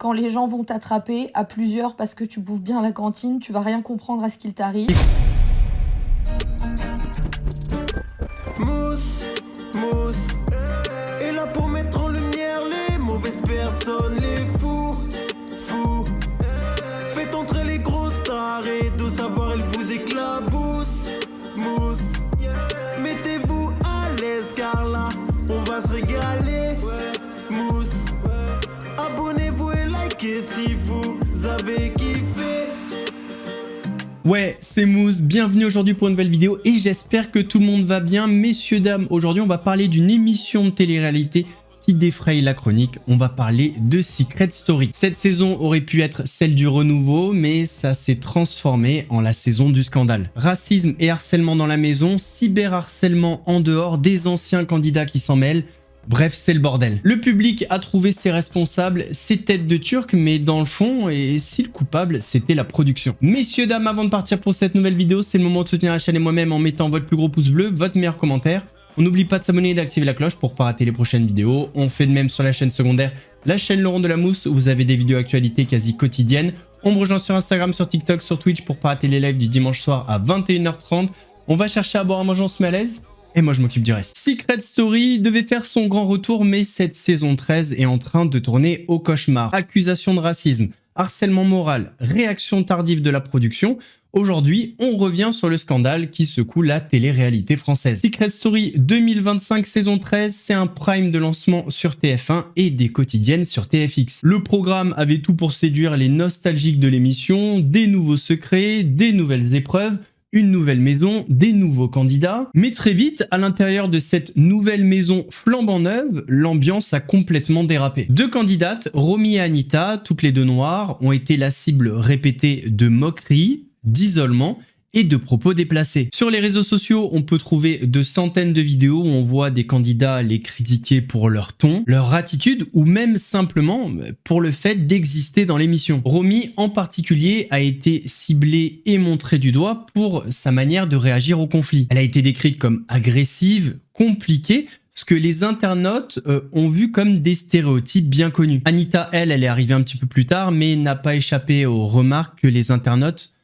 Quand les gens vont t'attraper à plusieurs parce que tu bouffes bien à la cantine, tu vas rien comprendre à ce qu'il t'arrive. Mousse, mousse, est là pour mettre en lumière les mauvaises personnes, les fous, fous. Faites entrer les gros tarés, de savoir elle vous éclabousse, mousse. Mettez-vous à l'aise car là, on va se régaler, mousse. Abonnez-vous et likez si vous avez kiffé. Ouais, c'est Mousse, bienvenue aujourd'hui pour une nouvelle vidéo et j'espère que tout le monde va bien. Messieurs, dames, aujourd'hui on va parler d'une émission de télé-réalité qui défraye la chronique. On va parler de Secret Story. Cette saison aurait pu être celle du renouveau, mais ça s'est transformé en la saison du scandale. Racisme et harcèlement dans la maison, cyberharcèlement en dehors, des anciens candidats qui s'en mêlent. Bref, c'est le bordel. Le public a trouvé ses responsables, ses têtes de turc, mais dans le fond, et si le coupable, c'était la production. Messieurs, dames, avant de partir pour cette nouvelle vidéo, c'est le moment de soutenir la chaîne et moi-même en mettant votre plus gros pouce bleu, votre meilleur commentaire. On n'oublie pas de s'abonner et d'activer la cloche pour ne pas rater les prochaines vidéos. On fait de même sur la chaîne secondaire, la chaîne Laurent de la Mousse, où vous avez des vidéos actualités quasi quotidiennes. On me rejoint sur Instagram, sur TikTok, sur Twitch pour ne pas rater les lives du dimanche soir à 21h30. On va chercher à boire à manger, on se met à l'aise. Et moi je m'occupe du reste. Secret Story devait faire son grand retour, mais cette saison 13 est en train de tourner au cauchemar. Accusation de racisme, harcèlement moral, réaction tardive de la production. Aujourd'hui, on revient sur le scandale qui secoue la télé-réalité française. Secret Story 2025 saison 13, c'est un prime de lancement sur TF1 et des quotidiennes sur TFX. Le programme avait tout pour séduire les nostalgiques de l'émission, des nouveaux secrets, des nouvelles épreuves, une nouvelle maison, des nouveaux candidats. Mais très vite, à l'intérieur de cette nouvelle maison flambant neuve, l'ambiance a complètement dérapé. Deux candidates, Romy et Anita, toutes les deux noires, ont été la cible répétée de moqueries, d'isolement et de propos déplacés. Sur les réseaux sociaux, on peut trouver de centaines de vidéos où on voit des candidats les critiquer pour leur ton, leur attitude ou même simplement pour le fait d'exister dans l'émission. Romy en particulier a été ciblée et montrée du doigt pour sa manière de réagir au conflit. Elle a été décrite comme agressive, compliquée, ce que les internautes ont vu comme des stéréotypes bien connus. Anita, elle est arrivée un petit peu plus tard, mais n'a pas échappé aux remarques que les internautes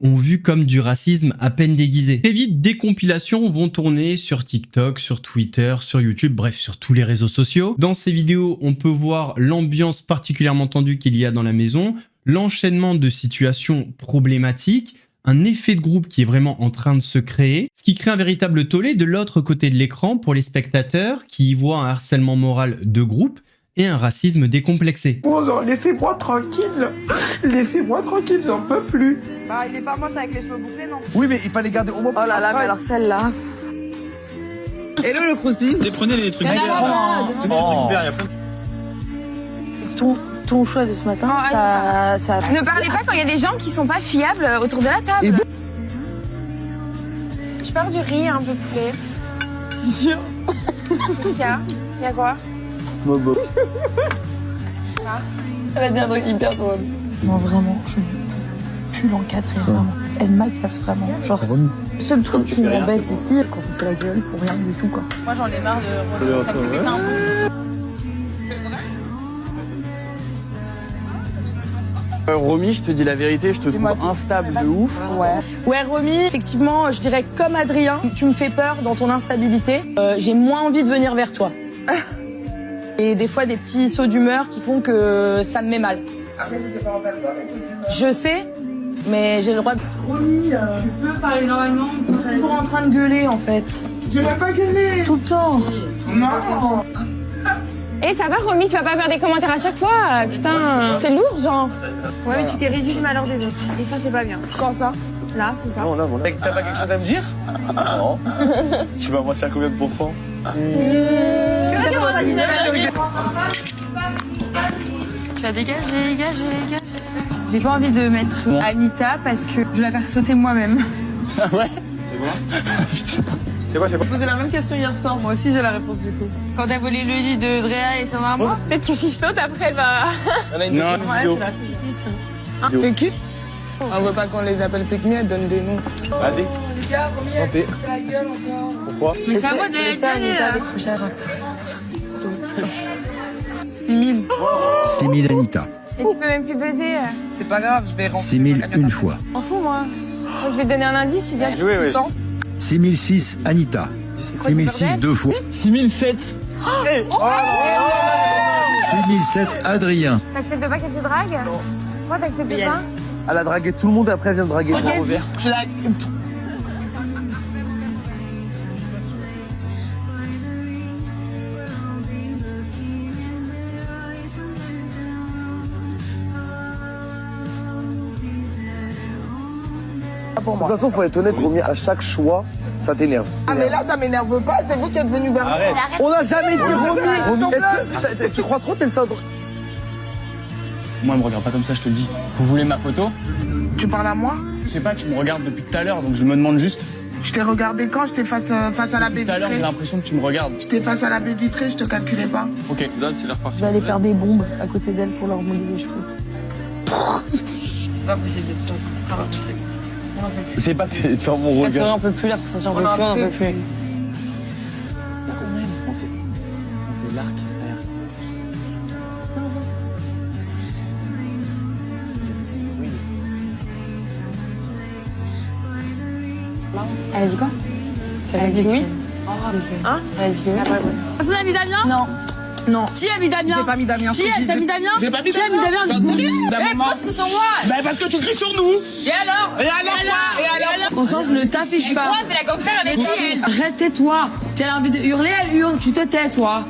ont vu comme du racisme à peine déguisé. Très vite, des compilations vont tourner sur TikTok, sur Twitter, sur YouTube, bref, sur tous les réseaux sociaux. Dans ces vidéos, on peut voir l'ambiance particulièrement tendue qu'il y a dans la maison, l'enchaînement de situations problématiques, un effet de groupe qui est vraiment en train de se créer, ce qui crée un véritable tollé de l'autre côté de l'écran pour les spectateurs qui y voient un harcèlement moral de groupe et un racisme décomplexé. Oh non, laissez-moi tranquille. Laissez-moi tranquille, j'en peux plus. Bah, il est pas moche avec les cheveux bouclés, non? Oui, mais il fallait garder au moins. Oh là là, mais alors celle-là. Hello le crousty. Prenez les trucs Ton choix de ce matin, ça... Ne parlez pas quand il y a des gens qui sont pas fiables autour de la table. Je pars du riz un peu poulet. Qu'est-ce qu'il y a? Il y a quoi? Elle a dit un truc hyper drôle. Non, vraiment, je ne peux plus l'encadrer, vraiment. Elle m'agace vraiment. Genre, le seul truc qui m'embête ici, quand on fait la gueule pour rien du tout, quoi. Moi j'en ai marre de... Ça me fait péter un peu. Romy, je te dis la vérité, je te trouve instable de ouf. Ouais, Romy, effectivement, je dirais comme Adrien, tu me fais peur dans ton instabilité. J'ai moins envie de venir vers toi. Et des fois, des petits sauts d'humeur qui font que ça me met mal. Je sais, mais j'ai le droit de... Romy, tu peux parler normalement, tu es toujours en train de gueuler, en fait. Je vais pas gueuler. Tout le temps. Non. Eh, ça va, Romy, tu vas pas faire des commentaires à chaque fois? Putain, c'est lourd, genre. Ouais, mais tu t'es réduit du malheur des autres. Et ça, c'est pas bien. Quand ça? Là, c'est ça. T'as pas quelque chose à me dire? Non. Tu vas mentir à combien de pourcents? Tu as dégagé. J'ai pas envie de mettre Anita parce que je vais la faire sauter moi-même. Ah ouais? C'est quoi? J'ai posé la même question hier soir, moi aussi j'ai la réponse du coup. Quand t'as volé le lit de Drea et son armoire, Peut-être que si je saute, après, elle va... Non, vidéo. Pique. On veut pas qu'on les appelle pique-me, elle donne des noms. Allez. Santé. Pourquoi? mais c'est à moi de gueuler. 6000. 6000 Anita. Et tu peux même plus buzzer. C'est pas grave, je vais rentrer. 6000 une fois. M'en fous, moi. Moi, je vais te donner un indice, je suis bien Oui, oui. 6006 Anita. 6006 deux fois. 6007. 6007 Adrien. T'acceptes pas qu'elle se drague? Pourquoi t'acceptes pas? Elle a dragué tout le monde et après elle vient de draguer le revers. De toute façon, faut être honnête, Romy, à chaque choix, ça t'énerve. Ah mais là ça m'énerve pas, c'est vous qui êtes venu vers moi. Arrête. On n'a jamais dit Romy. Est-ce que tu crois trop, t'es le syndrome? Moi, elle me regarde pas comme ça, je te le dis. Vous voulez ma photo? Tu parles à moi? Je sais pas, tu me regardes depuis tout à l'heure, donc je me demande juste. Je t'ai regardé quand? J'étais face à la baie Tout à l'heure, j'ai vitrée. l'impression que tu me regardes. J'étais face à la baie vitrée, je te calculais pas. Ok, donne, c'est leur Je parti. vais aller faire des bombes à côté d'elle pour leur mouiller les cheveux. C'est pas possible de ça, ce sera pas possible. C'est pas dans mon C'est regard. on peut plus, la pression, on peut plus, on en peut plus. On fait l'arc. Elle a dit quoi? Elle a dit oui. Hein? Elle a dit oui. Personne n'a mis Damien? Non. Non. Qui a mis Damien? J'ai pas mis Damien. Qui a mis Damien? J'ai pas mis Qui a mis Damien? Parce que sur moi. Bah parce que tu cries sur nous. Et alors? Et alors Au sens, ne t'affiche pas. Fais la gangster avec qui elle? Arrête, tais-toi. Si elle a envie de hurler, elle hurle. Tu te tais, toi.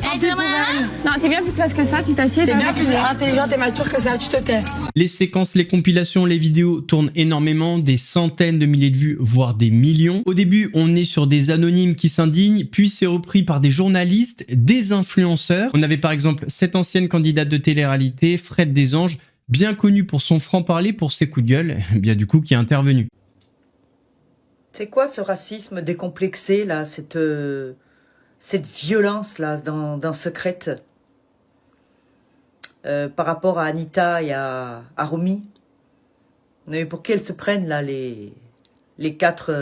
Tant pis pour elle. Non, t'es bien plus classe que ça, tu t'assieds. T'es bien plus intelligente et mature que ça, tu te tais. Les séquences, les compilations, les vidéos tournent énormément, des centaines de milliers de vues, voire des millions. Au début, on est sur des anonymes qui s'indignent, puis c'est repris par des journalistes, des influenceurs. On avait par exemple cette ancienne candidate de télé-réalité, Fred Desanges, bien connue pour son franc-parler, pour ses coups de gueule, bien du coup qui est intervenue. C'est quoi ce racisme décomplexé là, cette violence là dans Secrète par rapport à Anita et à Romy? Mais pour qui elles se prennent là les quatre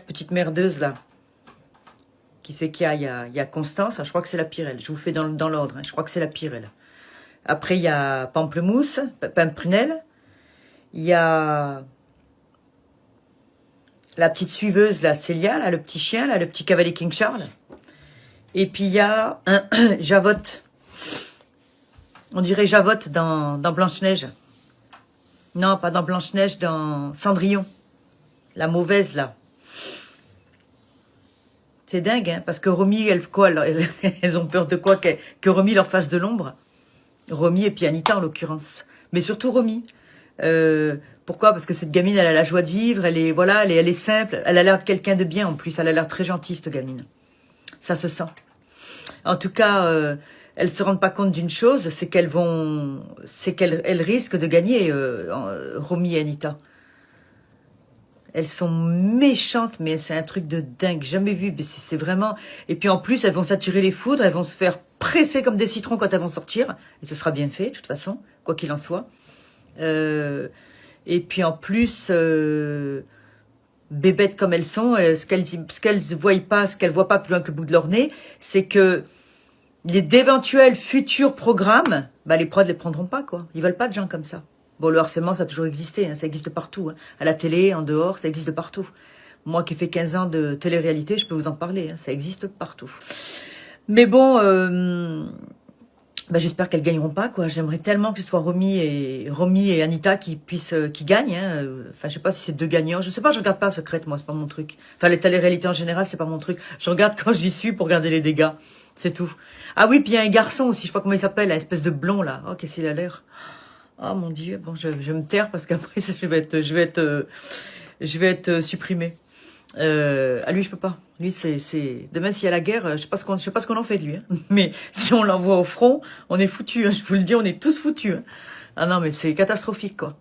petites merdeuses là? Qui c'est qu'il y a? Il y a Constance, je crois que c'est la pire elle. Je vous fais dans l'ordre, hein. Je crois que c'est la pire elle. Après il y a Pamplemousse, Pimprenelle. Il y a la petite suiveuse, là, Célia, là, le petit chien, là, le petit cavalier King Charles. Et puis il y a Javotte. On dirait Javotte dans Blanche-Neige. Non, pas dans Blanche-Neige, dans Cendrillon. La mauvaise, là. C'est dingue, hein, parce que Romy, elles ont peur de quoi? Que Romy leur fasse de l'ombre. Romy et puis Anita, en l'occurrence. Mais surtout Romy. Pourquoi? Parce que cette gamine, elle a la joie de vivre, elle est simple, elle a l'air de quelqu'un de bien en plus, elle a l'air très gentille cette gamine. Ça se sent. En tout cas, elles se rendent pas compte d'une chose, c'est qu'elles risquent de gagner, Romy et Anita. Elles sont méchantes, mais c'est un truc de dingue, jamais vu. C'est vraiment. Et puis en plus, elles vont s'attirer les foudres, elles vont se faire presser comme des citrons quand elles vont sortir, et ce sera bien fait, de toute façon, quoi qu'il en soit. Et puis en plus, bébêtes comme elles sont, ce qu'elles voient pas plus loin que le bout de leur nez, c'est que d'éventuels futurs programmes, bah les prods les prendront pas quoi. Ils veulent pas de gens comme ça. Bon, le harcèlement ça a toujours existé, hein, ça existe partout, hein. À la télé, en dehors, ça existe partout. Moi qui ai fait 15 ans de télé-réalité, je peux vous en parler, hein, ça existe partout. Mais bon. Bah, j'espère qu'elles gagneront pas quoi. J'aimerais tellement que ce soit Romy et Anita qui gagnent. Hein. Enfin, je sais pas si c'est deux gagnants. Je sais pas. Je regarde pas Secrète moi. C'est pas mon truc. Enfin, les télé-réalités en général, c'est pas mon truc. Je regarde quand j'y suis pour regarder les dégâts. C'est tout. Ah oui, puis il y a un garçon aussi. Je sais pas comment il s'appelle, l'espèce de blond là. Oh, qu'est-ce qu'il a l'air. Oh mon Dieu. Bon, je vais me taire parce qu'après je vais être supprimée. À lui, je peux pas. Lui, c'est demain s'il y a la guerre, je sais pas ce qu'on en fait de lui. Hein. Mais si on l'envoie au front, on est foutus. Hein. Je vous le dis, on est tous foutus. Hein. Ah non, mais c'est catastrophique, quoi.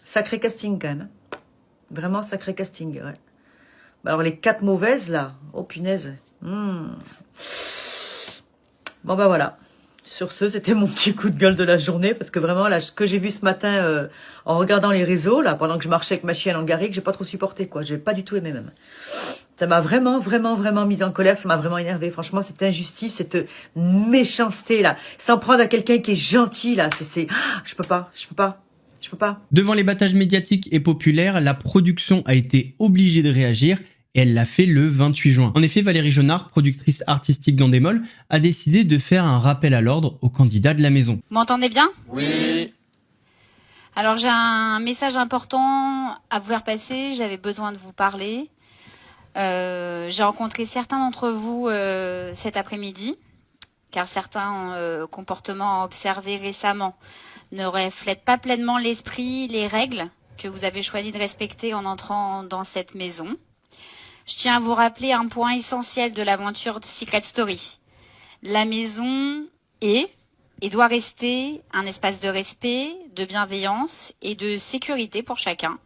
Sacré casting, quand même. Hein. Vraiment sacré casting, ouais. Alors, les 4 mauvaises, là. Oh, punaise. Bon, bah voilà. Sur ce, c'était mon petit coup de gueule de la journée. Parce que vraiment, là, ce que j'ai vu ce matin en regardant les réseaux, là, pendant que je marchais avec ma chienne en garrigue, j'ai pas trop supporté, quoi. J'ai pas du tout aimé, même. Ça m'a vraiment, vraiment, vraiment mise en colère. Ça m'a vraiment énervé. Franchement, cette injustice, cette méchanceté, là. S'en prendre à quelqu'un qui est gentil, là. Je peux pas. Devant les battages médiatiques et populaires, la production a été obligée de réagir et elle l'a fait le 28 juin. En effet, Valérie Jonard, productrice artistique d'Endemol, a décidé de faire un rappel à l'ordre aux candidats de la maison. Vous m'entendez bien? Oui. Alors j'ai un message important à vous faire passer, j'avais besoin de vous parler. J'ai rencontré certains d'entre vous cet après-midi, car certains comportements observés récemment ne reflètent pas pleinement l'esprit, les règles que vous avez choisi de respecter en entrant dans cette maison. Je tiens à vous rappeler un point essentiel de l'aventure de Secret Story. La maison est et doit rester un espace de respect, de bienveillance et de sécurité pour chacun.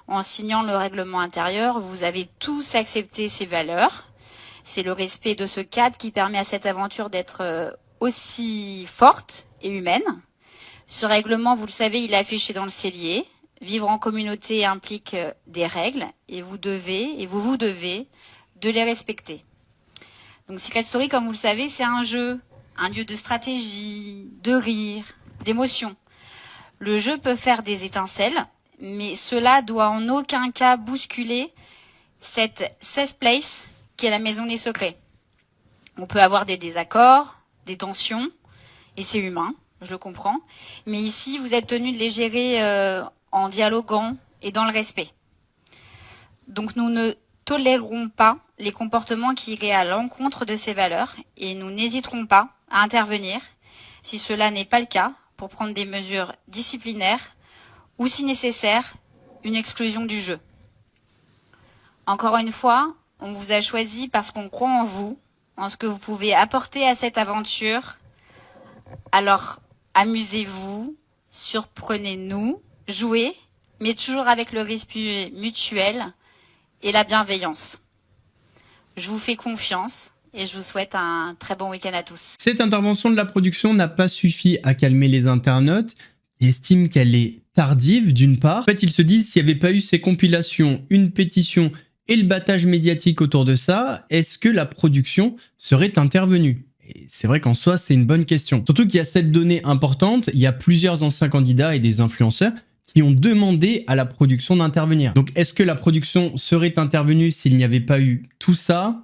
En signant le règlement intérieur, vous avez tous accepté ces valeurs. C'est le respect de ce cadre qui permet à cette aventure d'être aussi forte et humaine. Ce règlement, vous le savez, il est affiché dans le cellier. Vivre en communauté implique des règles et vous devez de les respecter. Donc Secret Story, comme vous le savez, c'est un jeu, un lieu de stratégie, de rire, d'émotion. Le jeu peut faire des étincelles, mais cela doit en aucun cas bousculer cette safe place qui est la maison des secrets. On peut avoir des désaccords, des tensions, et c'est humain, je le comprends. Mais ici, vous êtes tenus de les gérer en dialoguant et dans le respect. Donc nous ne tolérerons pas les comportements qui iraient à l'encontre de ces valeurs et nous n'hésiterons pas à intervenir si cela n'est pas le cas pour prendre des mesures disciplinaires ou si nécessaire, une exclusion du jeu. Encore une fois, on vous a choisi parce qu'on croit en vous, en ce que vous pouvez apporter à cette aventure. Alors, amusez-vous, surprenez-nous, jouez, mais toujours avec le respect mutuel et la bienveillance. Je vous fais confiance et je vous souhaite un très bon week-end à tous. Cette intervention de la production n'a pas suffi à calmer les internautes et estiment qu'elle est tardive d'une part. En fait, ils se disent s'il n'y avait pas eu ces compilations, une pétition et le battage médiatique autour de ça, est-ce que la production serait intervenue? Et c'est vrai qu'en soi, c'est une bonne question. Surtout qu'il y a cette donnée importante, il y a plusieurs anciens candidats et des influenceurs qui ont demandé à la production d'intervenir. Donc, est-ce que la production serait intervenue s'il n'y avait pas eu tout ça?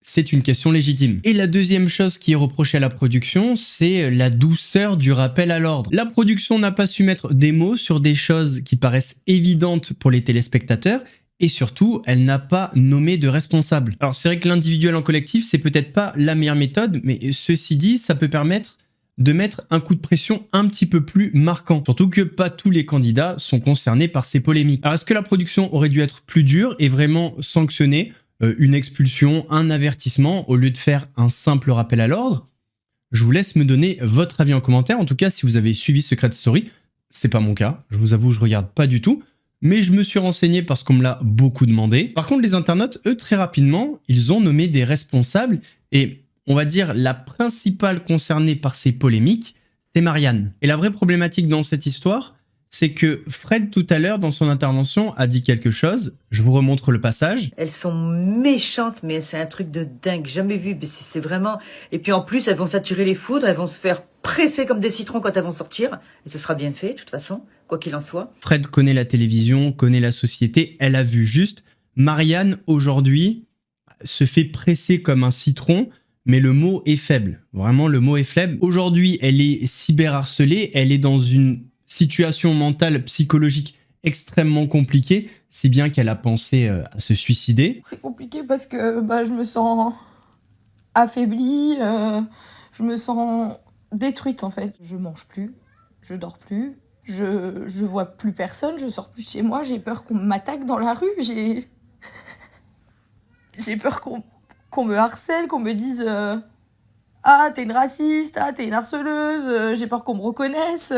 C'est une question légitime. Et la deuxième chose qui est reprochée à la production, c'est la douceur du rappel à l'ordre. La production n'a pas su mettre des mots sur des choses qui paraissent évidentes pour les téléspectateurs et surtout, elle n'a pas nommé de responsable. Alors c'est vrai que l'individuel en collectif, c'est peut-être pas la meilleure méthode, mais ceci dit, ça peut permettre de mettre un coup de pression un petit peu plus marquant. Surtout que pas tous les candidats sont concernés par ces polémiques. Alors est-ce que la production aurait dû être plus dure et vraiment sanctionner une expulsion, un avertissement, au lieu de faire un simple rappel à l'ordre? Je vous laisse me donner votre avis en commentaire. En tout cas, si vous avez suivi Secret Story, c'est pas mon cas. Je vous avoue, je regarde pas du tout. Mais je me suis renseigné parce qu'on me l'a beaucoup demandé. Par contre, les internautes, eux, très rapidement, ils ont nommé des responsables. Et on va dire la principale concernée par ces polémiques, c'est Marianne. Et la vraie problématique dans cette histoire, c'est que Fred, tout à l'heure, dans son intervention, a dit quelque chose. Je vous remontre le passage. Elles sont méchantes, mais c'est un truc de dingue, jamais vu. C'est vraiment... Et puis en plus, elles vont s'attirer les foudres, elles vont se faire presser comme des citrons quand elles vont sortir. Et ce sera bien fait, de toute façon, quoi qu'il en soit. Fred connaît la télévision, connaît la société, elle a vu juste. Marianne, aujourd'hui, se fait presser comme un citron, mais le mot est faible. Vraiment, le mot est faible. Aujourd'hui, elle est cyberharcelée, elle est dans une situation mentale, psychologique extrêmement compliquée, si bien qu'elle a pensé à se suicider. C'est compliqué parce que je me sens affaiblie, je me sens détruite en fait. Je mange plus, je dors plus, je vois plus personne, je sors plus de chez moi, j'ai peur qu'on m'attaque dans la rue, j'ai peur qu'on me harcèle, qu'on me dise ah t'es une raciste, ah t'es une harceleuse, j'ai peur qu'on me reconnaisse.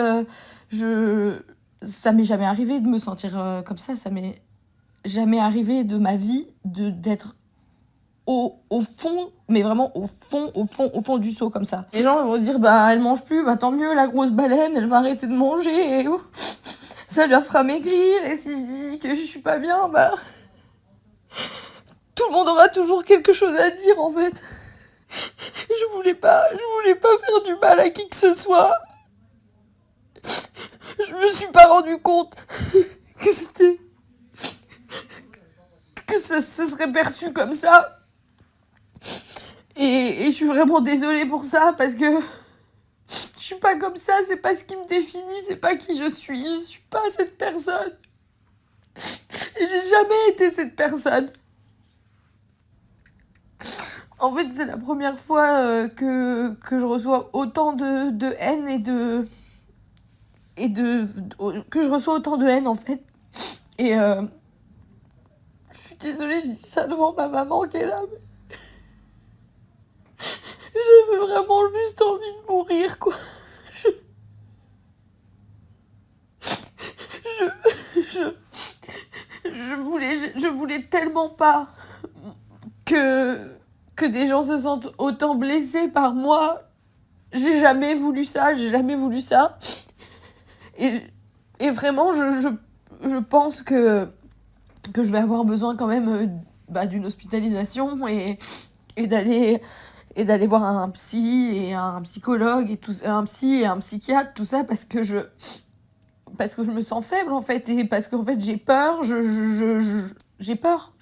Ça m'est jamais arrivé de me sentir comme ça m'est jamais arrivé de ma vie d'être au fond, mais vraiment au fond du seau comme ça. Les gens vont dire elle mange plus, tant mieux, la grosse baleine, elle va arrêter de manger, et ça la fera maigrir, et si je dis que je suis pas bien, tout le monde aura toujours quelque chose à dire en fait. Je voulais pas faire du mal à qui que ce soit. Je me suis pas rendu compte que ça se serait perçu comme ça. Et je suis vraiment désolée pour ça parce que je suis pas comme ça, c'est pas ce qui me définit, c'est pas qui je suis pas cette personne. Et j'ai jamais été cette personne. En fait, c'est la première fois que je reçois autant de haine que je reçois autant de haine en fait. Et je suis désolée, j'ai dit ça devant ma maman qui est là. Mais... J'avais vraiment juste envie de mourir, quoi. Je voulais tellement pas que des gens se sentent autant blessés par moi. J'ai jamais voulu ça. Et vraiment, je pense que je vais avoir besoin quand même d'une hospitalisation et d'aller voir un psy et un psychologue et tout, un psy et un psychiatre, tout ça parce que je me sens faible en fait et parce qu'en fait j'ai peur, j'ai peur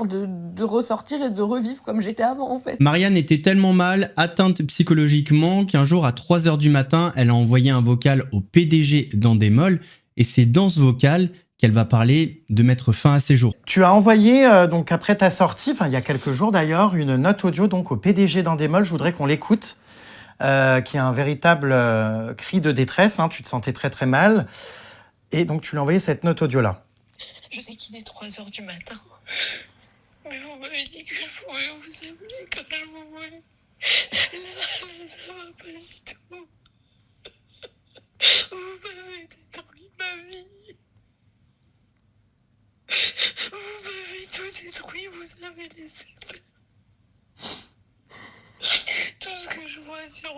de ressortir et de revivre comme j'étais avant en fait. Marianne était tellement mal, atteinte psychologiquement, qu'un jour à 3 h du matin, elle a envoyé un vocal au PDG d'Endemol et c'est dans ce vocal qu'elle va parler de mettre fin à ses jours. Tu as envoyé, donc après ta sortie, il y a quelques jours d'ailleurs, une note audio donc, au PDG d'Endemol, je voudrais qu'on l'écoute, qui est un véritable cri de détresse, tu te sentais très très mal, et donc tu lui as envoyé cette note audio-là. Je sais qu'il est 3 h du matin, mais vous m'avez dit que je pouvais vous appeler quand je vous voulais. Là, ça va pas du tout. Vous m'avez détruit ma vie. Vous m'avez tout détruit, vous avez laissé faire. Tout ce que je vois sur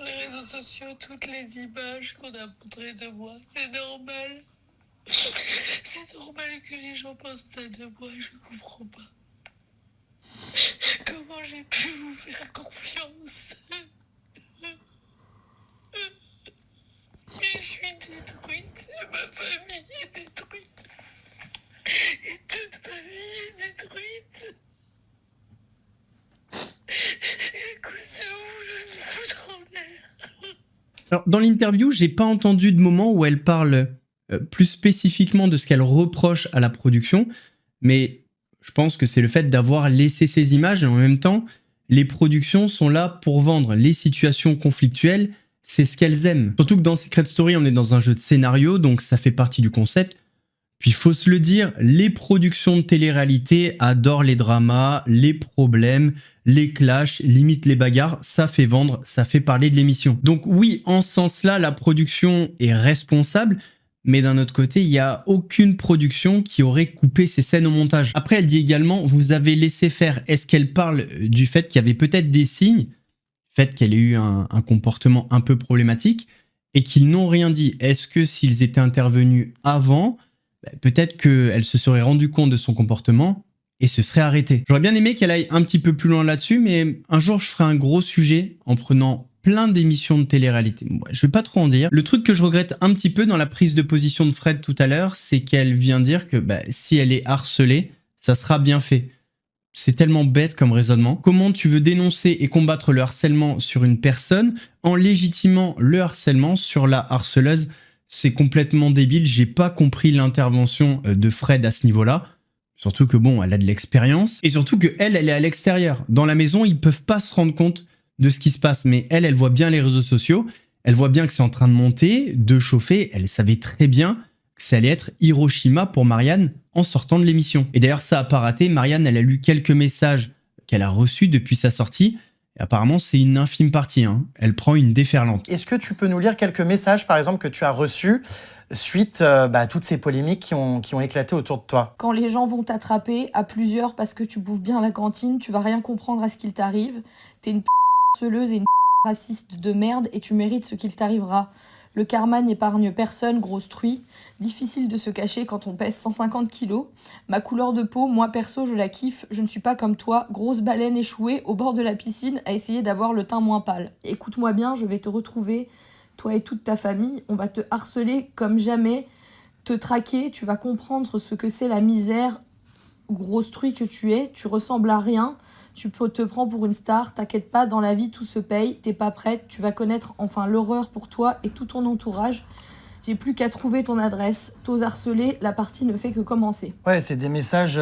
les réseaux sociaux, toutes les images qu'on a montrées de moi, c'est normal. C'est normal que les gens pensent ça de moi, je comprends pas. Comment j'ai pu vous faire confiance? Je suis détruite, ma famille est détruite. Et toute ma vie est détruite. Et à cause de vous, je vais me foutre en l'air. Alors, dans l'interview, j'ai pas entendu de moment où elle parle plus spécifiquement de ce qu'elle reproche à la production, mais je pense que c'est le fait d'avoir laissé ces images et en même temps, les productions sont là pour vendre les situations conflictuelles, c'est ce qu'elles aiment. Surtout que dans Secret Story, on est dans un jeu de scénario, donc ça fait partie du concept. Puis faut se le dire, les productions de télé-réalité adorent les dramas, les problèmes, les clashs, limite les bagarres, ça fait vendre, ça fait parler de l'émission. Donc oui, en ce sens-là, la production est responsable, mais d'un autre côté, il n'y a aucune production qui aurait coupé ces scènes au montage. Après, elle dit également, vous avez laissé faire. Est-ce qu'elle parle du fait qu'il y avait peut-être des signes, fait qu'elle ait eu un comportement un peu problématique, et qu'ils n'ont rien dit? Est-ce que s'ils étaient intervenus avant, peut-être qu'elle se serait rendue compte de son comportement et se serait arrêtée? J'aurais bien aimé qu'elle aille un petit peu plus loin là-dessus, mais un jour, je ferai un gros sujet en prenant plein d'émissions de télé-réalité. Je vais pas trop en dire. Le truc que je regrette un petit peu dans la prise de position de Fred tout à l'heure, c'est qu'elle vient dire que si elle est harcelée, ça sera bien fait. C'est tellement bête comme raisonnement. Comment tu veux dénoncer et combattre le harcèlement sur une personne en légitimant le harcèlement sur la harceleuse? C'est complètement débile, j'ai pas compris l'intervention de Fred à ce niveau-là. Surtout que bon, elle a de l'expérience. Et surtout que elle est à l'extérieur. Dans la maison, ils peuvent pas se rendre compte de ce qui se passe. Mais elle voit bien les réseaux sociaux. Elle voit bien que c'est en train de monter, de chauffer. Elle savait très bien que ça allait être Hiroshima pour Marianne en sortant de l'émission. Et d'ailleurs, ça a pas raté. Marianne, elle a lu quelques messages qu'elle a reçus depuis sa sortie. Et apparemment, c'est une infime partie. Elle prend une déferlante. Est-ce que tu peux nous lire quelques messages, par exemple, que tu as reçus suite à toutes ces polémiques qui ont éclaté autour de toi? Quand les gens vont t'attraper à plusieurs parce que tu bouffes bien à la cantine, tu vas rien comprendre à ce qu'il t'arrive. T'es une harceleuse et une raciste de merde et tu mérites ce qu'il t'arrivera. Le karma n'épargne personne, grosse truie. Difficile de se cacher quand on pèse 150 kilos. Ma couleur de peau, moi perso, je la kiffe. Je ne suis pas comme toi, grosse baleine échouée au bord de la piscine à essayer d'avoir le teint moins pâle. Écoute-moi bien, je vais te retrouver, toi et toute ta famille. On va te harceler comme jamais, te traquer. Tu vas comprendre ce que c'est la misère. Grosse truie que tu es, tu ressembles à rien. Tu te prends pour une star, t'inquiète pas, dans la vie tout se paye, t'es pas prête, tu vas connaître enfin l'horreur pour toi et tout ton entourage. J'ai plus qu'à trouver ton adresse, t'oses harceler, la partie ne fait que commencer. Ouais, c'est des messages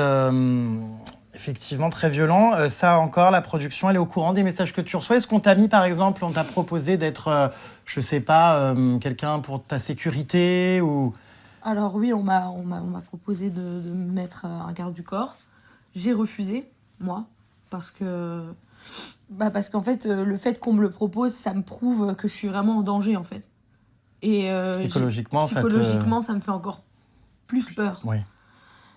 effectivement très violents. Ça encore, la production, elle est au courant des messages que tu reçois. Est-ce qu'on t'a mis, par exemple, on t'a proposé d'être, je sais pas, quelqu'un pour ta sécurité ou... Alors oui, on m'a proposé de me mettre un garde du corps. J'ai refusé, moi. Parce qu'en fait, le fait qu'on me le propose, ça me prouve que je suis vraiment en danger, en fait. Et psychologiquement, ça me fait encore plus peur. Oui.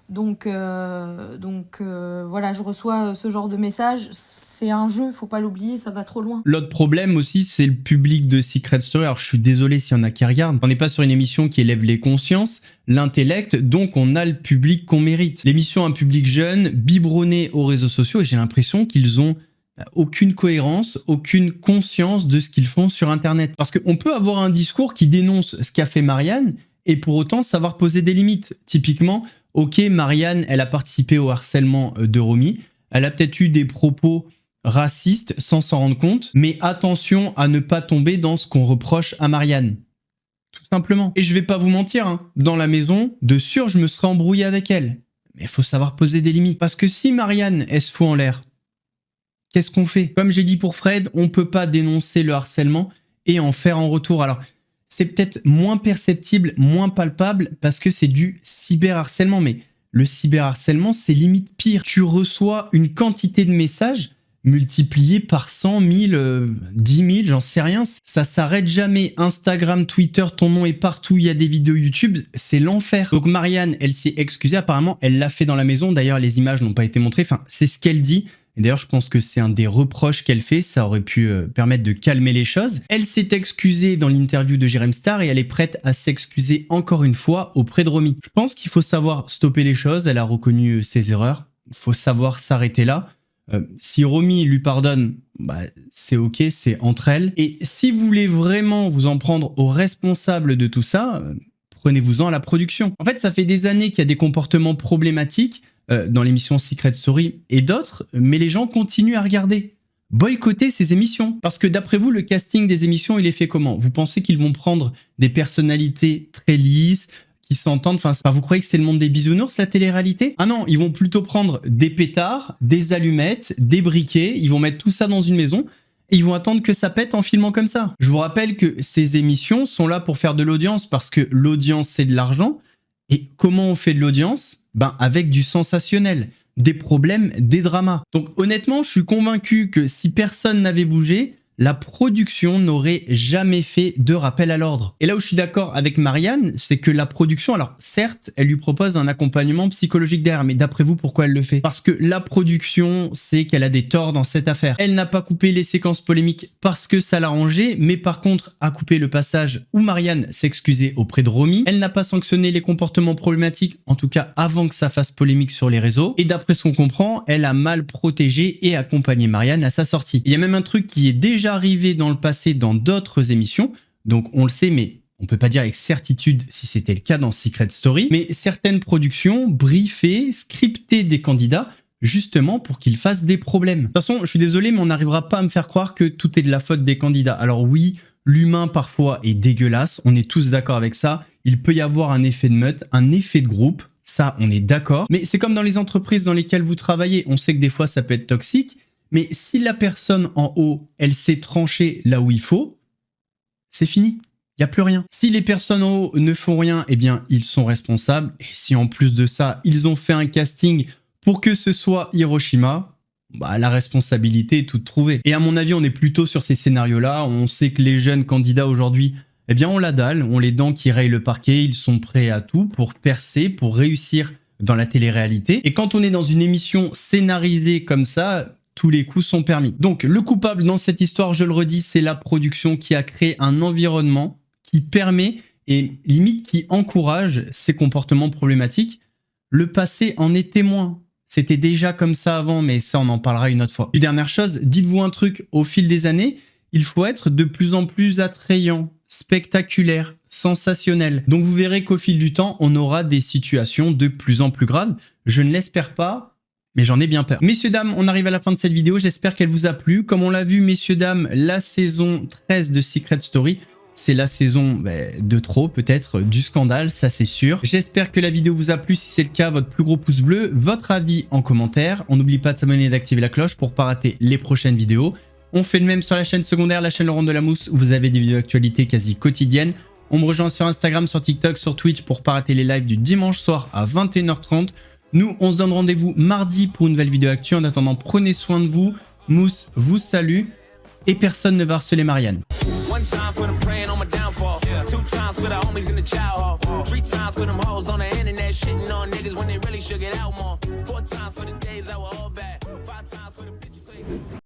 Donc voilà, je reçois ce genre de message. C'est un jeu, faut pas l'oublier, ça va trop loin. L'autre problème aussi, c'est le public de Secret Story. Alors je suis désolé s'il y en a qui regardent. On n'est pas sur une émission qui élève les consciences, l'intellect, donc on a le public qu'on mérite. L'émission a un public jeune, biberonné aux réseaux sociaux, et j'ai l'impression qu'ils ont aucune cohérence, aucune conscience de ce qu'ils font sur Internet. Parce qu'on peut avoir un discours qui dénonce ce qu'a fait Marianne, et pour autant savoir poser des limites. Typiquement, ok, Marianne, elle a participé au harcèlement de Romy, elle a peut-être eu des propos racistes sans s'en rendre compte, mais attention à ne pas tomber dans ce qu'on reproche à Marianne. Tout simplement. Et je vais pas vous mentir, hein, dans la maison, de sûr, je me serais embrouillé avec elle. Mais il faut savoir poser des limites. Parce que si Marianne, elle se fout en l'air, qu'est-ce qu'on fait? Comme j'ai dit pour Fred, on peut pas dénoncer le harcèlement et en faire en retour. Alors, c'est peut-être moins perceptible, moins palpable, parce que c'est du cyberharcèlement. Mais le cyberharcèlement, c'est limite pire. Tu reçois une quantité de messages multiplié par 100 000, 10 000, j'en sais rien. Ça s'arrête jamais. Instagram, Twitter, ton nom est partout. Il y a des vidéos YouTube. C'est l'enfer. Donc Marianne, elle s'est excusée. Apparemment, elle l'a fait dans la maison. D'ailleurs, les images n'ont pas été montrées. Enfin, c'est ce qu'elle dit. Et d'ailleurs, je pense que c'est un des reproches qu'elle fait. Ça aurait pu permettre de calmer les choses. Elle s'est excusée dans l'interview de Jérém Star et elle est prête à s'excuser encore une fois auprès de Romy. Je pense qu'il faut savoir stopper les choses. Elle a reconnu ses erreurs. Il faut savoir s'arrêter là. Si Romy lui pardonne, bah, c'est ok, c'est entre elles. Et si vous voulez vraiment vous en prendre aux responsables de tout ça, prenez-vous-en à la production. En fait, ça fait des années qu'il y a des comportements problématiques dans l'émission Secret Story et d'autres, mais les gens continuent à regarder. Boycottez ces émissions. Parce que d'après vous, le casting des émissions, il est fait comment? Vous pensez qu'ils vont prendre des personnalités très lisses, qui s'entendent, enfin, vous croyez que c'est le monde des bisounours, la télé-réalité? Ah non, ils vont plutôt prendre des pétards, des allumettes, des briquets, ils vont mettre tout ça dans une maison et ils vont attendre que ça pète en filmant comme ça. Je vous rappelle que ces émissions sont là pour faire de l'audience parce que l'audience, c'est de l'argent. Et comment on fait de l'audience? Ben, avec du sensationnel, des problèmes, des dramas. Donc honnêtement, je suis convaincu que si personne n'avait bougé, la production n'aurait jamais fait de rappel à l'ordre. Et là où je suis d'accord avec Marianne, c'est que la production, alors certes, elle lui propose un accompagnement psychologique derrière, mais d'après vous, pourquoi elle le fait? Parce que la production sait qu'elle a des torts dans cette affaire. Elle n'a pas coupé les séquences polémiques parce que ça l'arrangeait, mais par contre a coupé le passage où Marianne s'excusait auprès de Romy. Elle n'a pas sanctionné les comportements problématiques, en tout cas avant que ça fasse polémique sur les réseaux. Et d'après ce qu'on comprend, elle a mal protégé et accompagné Marianne à sa sortie. Il y a même un truc qui est déjà arrivé dans le passé dans d'autres émissions, donc on le sait, mais on peut pas dire avec certitude si c'était le cas dans Secret Story, mais certaines productions briefaient, scriptaient des candidats justement pour qu'ils fassent des problèmes. De toute façon, je suis désolé, mais on n'arrivera pas à me faire croire que tout est de la faute des candidats. Alors oui, l'humain parfois est dégueulasse, on est tous d'accord avec ça, il peut y avoir un effet de meute, un effet de groupe, ça on est d'accord, mais c'est comme dans les entreprises dans lesquelles vous travaillez, on sait que des fois ça peut être toxique. Mais si la personne en haut, elle s'est tranchée là où il faut, c'est fini. Il n'y a plus rien. Si les personnes en haut ne font rien, eh bien, ils sont responsables. Et si en plus de ça, ils ont fait un casting pour que ce soit Hiroshima, bah, la responsabilité est toute trouvée. Et à mon avis, on est plutôt sur ces scénarios-là. On sait que les jeunes candidats aujourd'hui, eh bien, on la dalle, ont les dents qui rayent le parquet, ils sont prêts à tout pour percer, pour réussir dans la télé-réalité. Et quand on est dans une émission scénarisée comme ça, tous les coups sont permis. Donc, le coupable dans cette histoire, je le redis, c'est la production qui a créé un environnement qui permet et limite qui encourage ces comportements problématiques. Le passé en est témoin. C'était déjà comme ça avant, mais ça, on en parlera une autre fois. Une dernière chose, dites-vous un truc, au fil des années, il faut être de plus en plus attrayant, spectaculaire, sensationnel. Donc vous verrez qu'au fil du temps, on aura des situations de plus en plus graves. Je ne l'espère pas, mais j'en ai bien peur. Messieurs, dames, on arrive à la fin de cette vidéo. J'espère qu'elle vous a plu. Comme on l'a vu, messieurs, dames, la saison 13 de Secret Story, c'est la saison de trop, peut-être, du scandale, ça c'est sûr. J'espère que la vidéo vous a plu. Si c'est le cas, votre plus gros pouce bleu, votre avis en commentaire. On n'oublie pas de s'abonner et d'activer la cloche pour ne pas rater les prochaines vidéos. On fait le même sur la chaîne secondaire, la chaîne Laurent de la Mousse, où vous avez des vidéos d'actualité quasi quotidiennes. On me rejoint sur Instagram, sur TikTok, sur Twitch pour ne pas rater les lives du dimanche soir à 21h30. Nous, on se donne rendez-vous mardi pour une nouvelle vidéo actu. En attendant, prenez soin de vous. Mousse vous salue. Et personne ne va harceler Marianne. One time for them praying on my downfall. 2 times for the homies in the chow hall. 3 times for them hoes on the internet shitting on niggas when they really should get out more. 4 times for the days that were all bad. 5 times for the bitches.